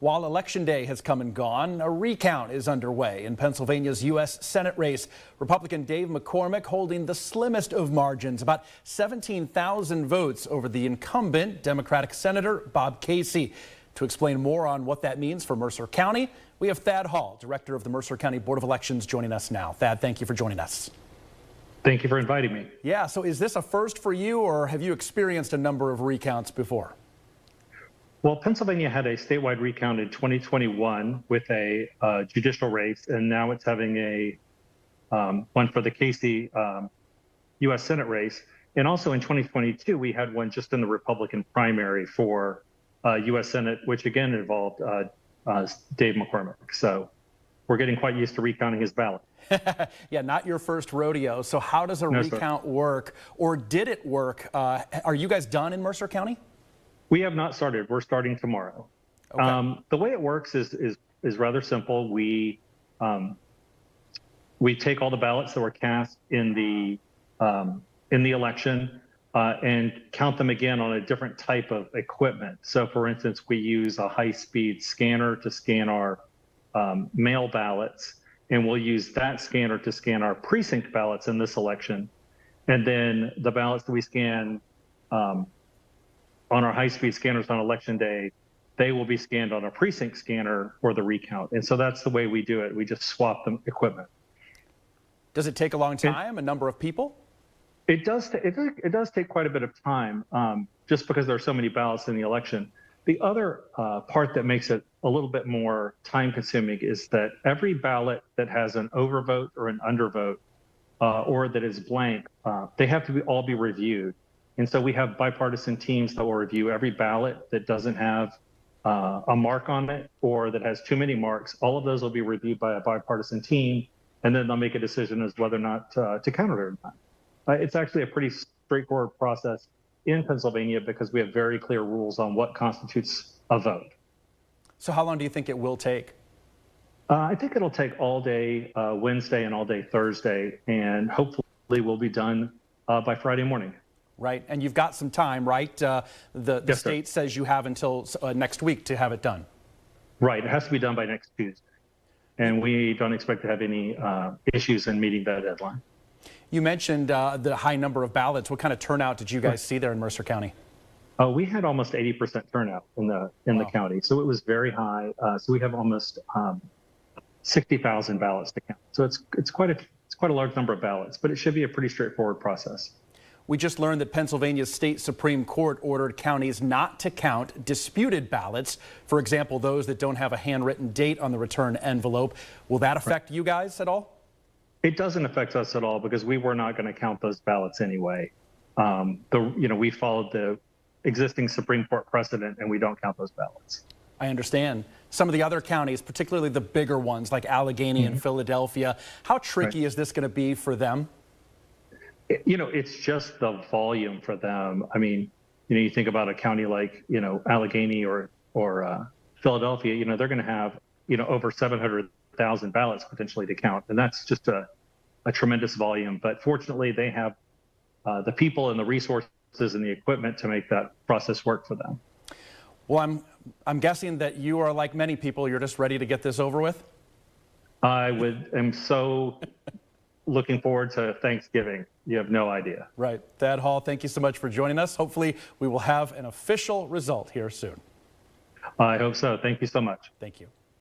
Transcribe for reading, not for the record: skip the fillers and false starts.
While Election Day has come and gone, a recount is underway in Pennsylvania's U.S. Senate race. Republican Dave McCormick holding the slimmest of margins, about 17,000 votes over the incumbent Democratic Senator Bob Casey. To explain more on what that means for Mercer County, we have Thad Hall, director of the Mercer County Board of Elections, joining us now. Thad, thank you for joining us. Thank you for inviting me. Yeah, so is this a first for you, or have you experienced a number of recounts before? Well, Pennsylvania had a statewide recount in 2021 with a judicial race, and now it's having a one for the Casey U.S. Senate race. And also in 2022, we had one just in the Republican primary for U.S. Senate, which again involved Dave McCormick. So we're getting quite used to recounting his ballot. Yeah, not your first rodeo. So how does a recount work, or did it work? Are you guys done in Mercer County? We have not started. We're starting tomorrow. Okay. The way it works is rather simple. We take all the ballots that were cast in the election and count them again on a different type of equipment. So, for instance, we use a high-speed scanner to scan our mail ballots, and we'll use that scanner to scan our precinct ballots in this election. And then the ballots that we scan on our high-speed scanners on Election Day, they will be scanned on a precinct scanner for the recount. And so that's the way we do it. We just swap the equipment. Does it take a long time, a number of people? It does take quite a bit of time, just because there are so many ballots in the election. The other part that makes it a little bit more time-consuming is that every ballot that has an overvote or an undervote, or that is blank, they have to all be reviewed. And so we have bipartisan teams that will review every ballot that doesn't have a mark on it or that has too many marks. All of those will be reviewed by a bipartisan team, and then they'll make a decision as whether or not to count it or not. It's actually a pretty straightforward process in Pennsylvania because we have very clear rules on what constitutes a vote. So how long do you think it will take? I think it'll take all day Wednesday and all day Thursday, and hopefully we'll be done by Friday morning. Right, and you've got some time, right? The state says you have until next week to have it done. Right, it has to be done by next Tuesday. And we don't expect to have any issues in meeting that deadline. You mentioned the high number of ballots. What kind of turnout did you guys see there in Mercer County? We had almost 80% turnout in the county, so it was very high. So we have almost 60,000 ballots to count. So it's quite a large number of ballots, but it should be a pretty straightforward process. We just learned that Pennsylvania's state Supreme Court ordered counties not to count disputed ballots. For example, those that don't have a handwritten date on the return envelope. Will that affect you guys at all? It doesn't affect us at all because we were not going to count those ballots anyway. We followed the existing Supreme Court precedent, and we don't count those ballots. I understand. Some of the other counties, particularly the bigger ones like Allegheny and Philadelphia, how tricky is this going to be for them? It's just the volume for them. I mean, you think about a county like, Allegheny or Philadelphia, they're going to have, over 700,000 ballots potentially to count. And that's just a tremendous volume. But fortunately, they have the people and the resources and the equipment to make that process work for them. Well, I'm guessing that you are like many people. You're just ready to get this over with? I'm so looking forward to Thanksgiving. You have no idea. Right. Thad Hall, thank you so much for joining us. Hopefully we will have an official result here soon. I hope so. Thank you so much. Thank you.